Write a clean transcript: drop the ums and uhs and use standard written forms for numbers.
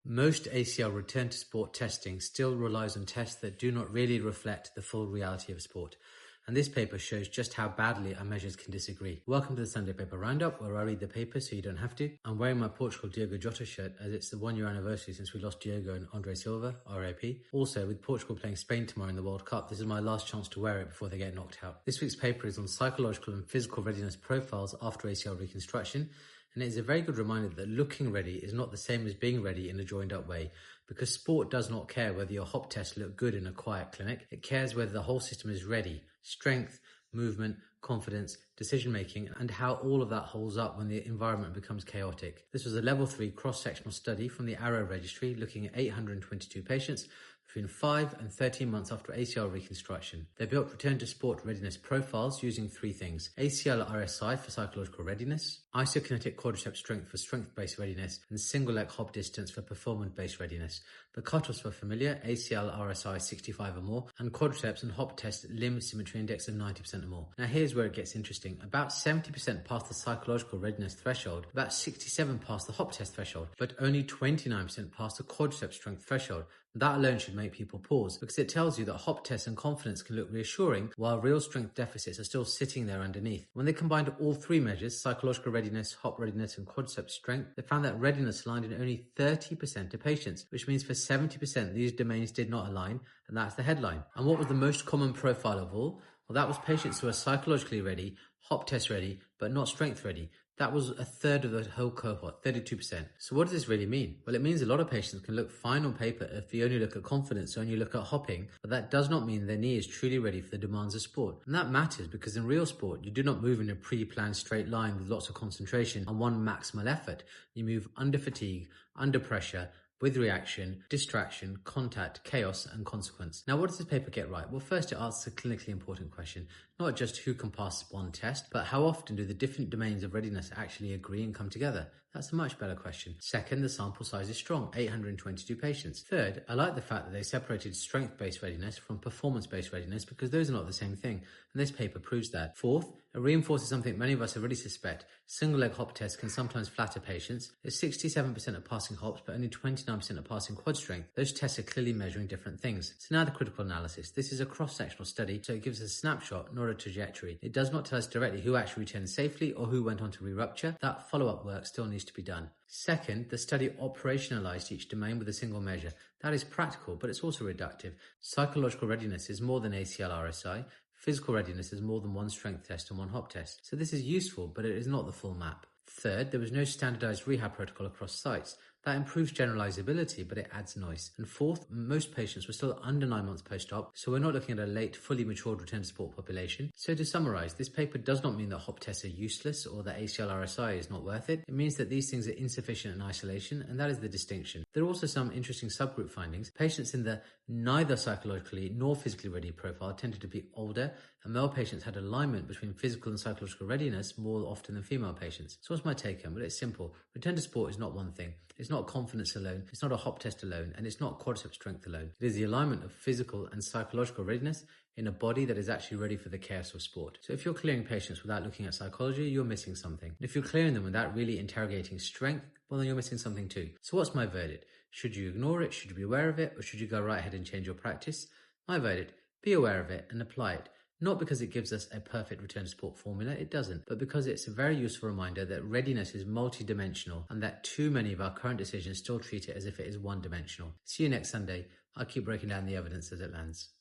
Most ACL return to sport testing still relies on tests that do not really reflect the full reality of sport. And this paper shows just how badly our measures can disagree. Welcome to the Sunday Paper Roundup, where I read the paper so you don't have to. I'm wearing my Portugal Diogo Jota shirt as it's the 1 year anniversary since we lost Diogo and Andre Silva, RIP. Also, with Portugal playing Spain tomorrow in the World Cup, this is my last chance to wear it before they get knocked out. This week's paper is on psychological and physical readiness profiles after ACL reconstruction. And it is a very good reminder that looking ready is not the same as being ready in a joined up way, because sport does not care whether your hop tests look good in a quiet clinic. It cares whether the whole system is ready. Strength, movement, confidence, decision making, and how all of that holds up when the environment becomes chaotic. This was a level 3 cross-sectional study from the Arrow registry looking at 822 patients between 5 and 13 months after ACL reconstruction. They built return to sport readiness profiles using 3 things: ACL RSI for psychological readiness, isokinetic quadriceps strength for strength-based readiness, and single leg hop distance for performance-based readiness. The cutoffs were familiar: ACL RSI 65 or more, and quadriceps and hop test limb symmetry index of 90% or more. Now here's where it gets interesting. About 70% passed the psychological readiness threshold, about 67% passed the hop test threshold, but only 29% passed the quadriceps strength threshold. That alone should make people pause, because it tells you that hop tests and confidence can look reassuring while real strength deficits are still sitting there underneath. When they combined all 3 measures, psychological readiness, hop readiness, and quadriceps strength, they found that readiness aligned in only 30% of patients, which means for 70% these domains did not align, and that's the headline. And what was the most common profile of all? Well, that was patients who are psychologically ready, hop test ready, but not strength ready. That was a third of the whole cohort, 32%. So what does this really mean? Well, it means a lot of patients can look fine on paper if you only look at confidence or only look at hopping, but that does not mean their knee is truly ready for the demands of sport. And that matters because in real sport, you do not move in a pre-planned straight line with lots of concentration and one maximal effort. You move under fatigue, under pressure, with reaction, distraction, contact, chaos, and consequence. Now, what does this paper get right? Well, first it asks a clinically important question, not just who can pass one test, but how often do the different domains of readiness actually agree and come together? That's a much better question. Second, the sample size is strong, 822 patients. Third, I like the fact that they separated strength-based readiness from performance-based readiness because those are not the same thing, and this paper proves that. Fourth, it reinforces something many of us already suspect. Single-leg hop tests can sometimes flatter patients. There's 67% of passing hops, but only 29% of passing quad strength. Those tests are clearly measuring different things. So now the critical analysis. This is a cross-sectional study, so it gives us a snapshot, not a trajectory. It does not tell us directly who actually returned safely or who went on to re-rupture. That follow-up work still needs to be done. Second, the study operationalized each domain with a single measure. That is practical, but it's also reductive. Psychological readiness is more than ACL RSI. Physical readiness is more than one strength test and one hop test. So this is useful, but it is not the full map. Third, there was no standardized rehab protocol across sites. That improves generalizability, but it adds noise. And fourth, most patients were still under 9 months post-op, so we're not looking at a late, fully matured return to sport population. So to summarize, this paper does not mean that hop tests are useless or that ACL RSI is not worth it. It means that these things are insufficient in isolation, and that is the distinction. There are also some interesting subgroup findings. Patients in the neither psychologically nor physically ready profile tended to be older, and male patients had alignment between physical and psychological readiness more often than female patients. So what's my take home? Well, it's simple. Return to sport is not one thing. It's not confidence alone, it's not a hop test alone, and it's not quadriceps strength alone. It is the alignment of physical and psychological readiness in a body that is actually ready for the chaos of sport. So if you're clearing patients without looking at psychology, you're missing something. And if you're clearing them without really interrogating strength, well, then you're missing something too. So what's my verdict? Should you ignore it? Should you be aware of it? Or should you go right ahead and change your practice? My verdict: be aware of it and apply it. Not because it gives us a perfect return to sport formula, it doesn't, but because it's a very useful reminder that readiness is multidimensional and that too many of our current decisions still treat it as if it is one-dimensional. See you next Sunday. I'll keep breaking down the evidence as it lands.